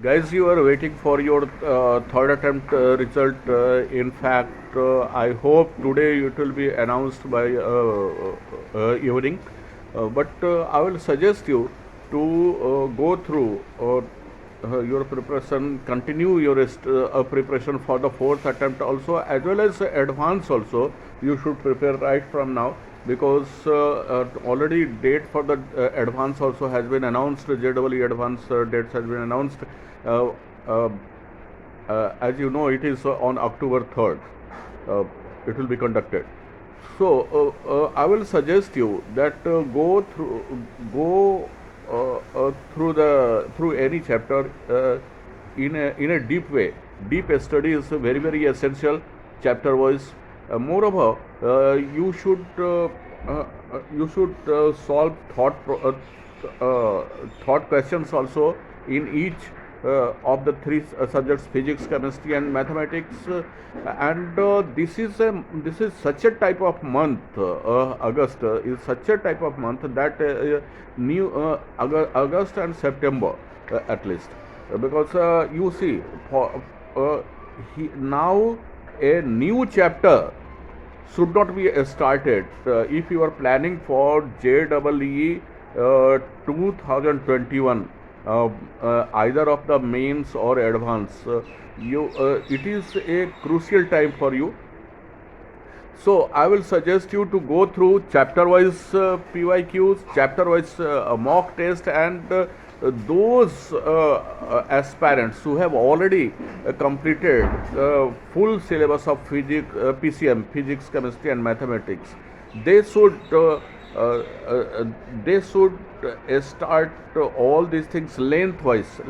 Guys, you are waiting for your third attempt result. In fact, I hope today it will be announced by evening. But I will suggest you to go through your preparation, continue your preparation for the fourth attempt also, as well as advance also. You should prepare right from now, because already date for the advance also has been announced. JEE advance dates has been announced. uh, uh, as you know, it is on October 3rd. It will be conducted. So I will suggest you that go through any chapter in a deep way. Deep study is very essential, chapter wise. Moreover, you should solve thought questions also in each of the three subjects: physics, chemistry, and mathematics. And this is such a type of month. August is such a type of month that new August and September, at least. Because you see, uh, now a new chapter should not be started if you are planning for JEE 2021, either of the mains or advance. It is a crucial time for you. So I will suggest you to go through chapter wise PYQs, chapter wise mock test, and those aspirants who have already completed full syllabus of physics, PCM, physics, chemistry, and mathematics. They should they should start all these things lengthwise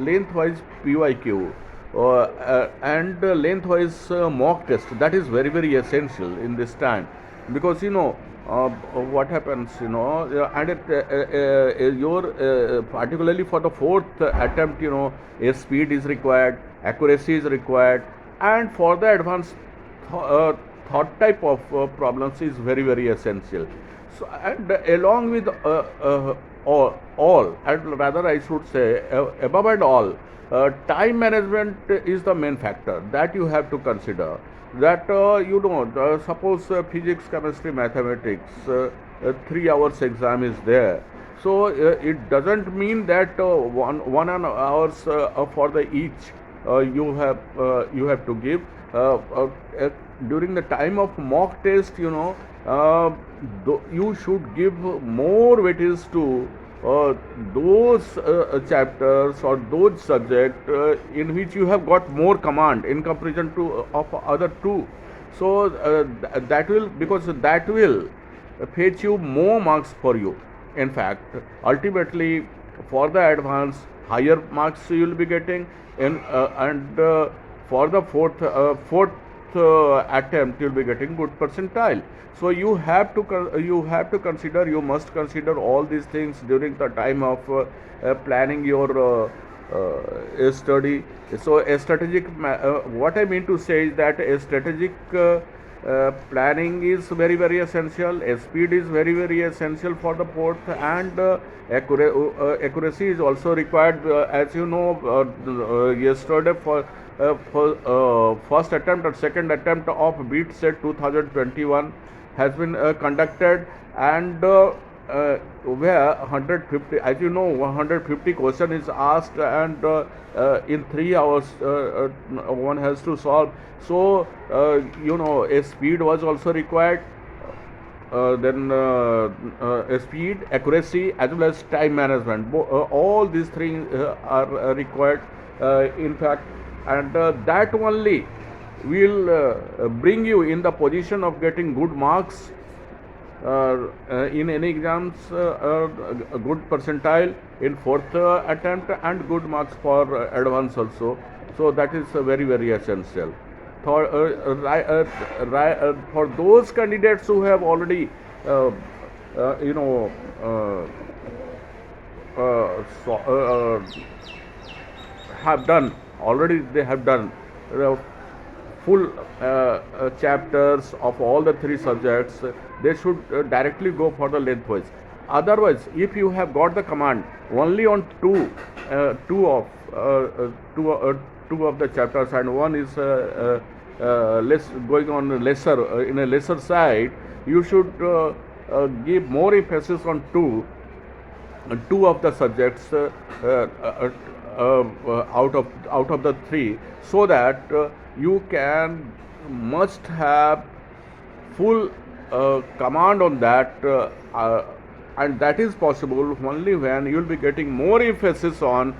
PYQ, and lengthwise mock test. That is very essential in this time, because what happens, and your particularly for the fourth attempt, a speed is required, accuracy is required, and for the advanced thought type of problems is very essential. So, and along with all, and rather I should say above and all, time management is the main factor that you have to consider. That suppose physics, chemistry, mathematics, 3 hours exam is there. So it doesn't mean that 1 hours for the each you have to give. During the time of mock test, you should give more weightage to those chapters or those subjects in which you have got more command in comparison to of other two. So that will, because that will fetch you more marks for you. In fact, ultimately, for the advance, higher marks you will be getting, and for the fourth attempt you will be getting good percentile. So you must consider all these things during the time of planning your study. So a strategic what I mean to say is that a strategic planning is very essential. Speed is very essential for the fourth, and accuracy is also required. As you know, yesterday for first attempt or second attempt of BEAT set 2021 has been conducted, and where 150, as you know, 150 question is asked, and in 3 hours one has to solve. So a speed was also required. Then speed, accuracy, as well as time management. All these three are required, in fact, and that only will bring you in the position of getting good marks in any exams, a good percentile in fourth attempt, and good marks for advance also. So that is very essential. For those candidates who have already uh, you know so, have done already, they have done full chapters of all the three subjects, they should directly go for the lengthwise. Otherwise, if you have got the command only on two of two two of the chapters, and one is less going on a lesser in a lesser side, you should give more emphasis on two of the subjects out of the three, so that you can must have full command on that, and that is possible only when you will be getting more emphasis on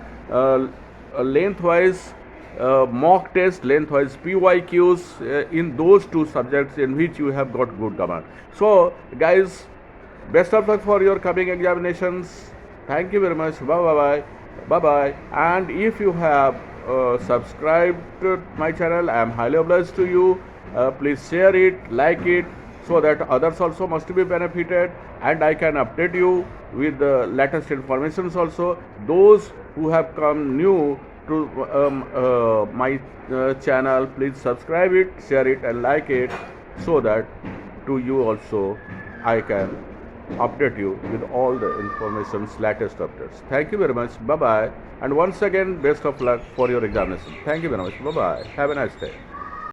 lengthwise mock test, lengthwise PYQs in those two subjects in which you have got good command. So, guys, best of luck for your coming examinations. Thank you very much. Bye bye. Bye bye. And if you have subscribed to my channel, I am highly obliged to you. Please share it, like it, so that others also must be benefited, and I can update you with the latest informations also. Those who have come new to my channel, please subscribe it, share it, and like it, so that to you also I can update you with all the informations, latest updates. Thank you very much. Bye bye. And once again, best of luck for your examination. Thank you very much. Bye bye. Have a nice day.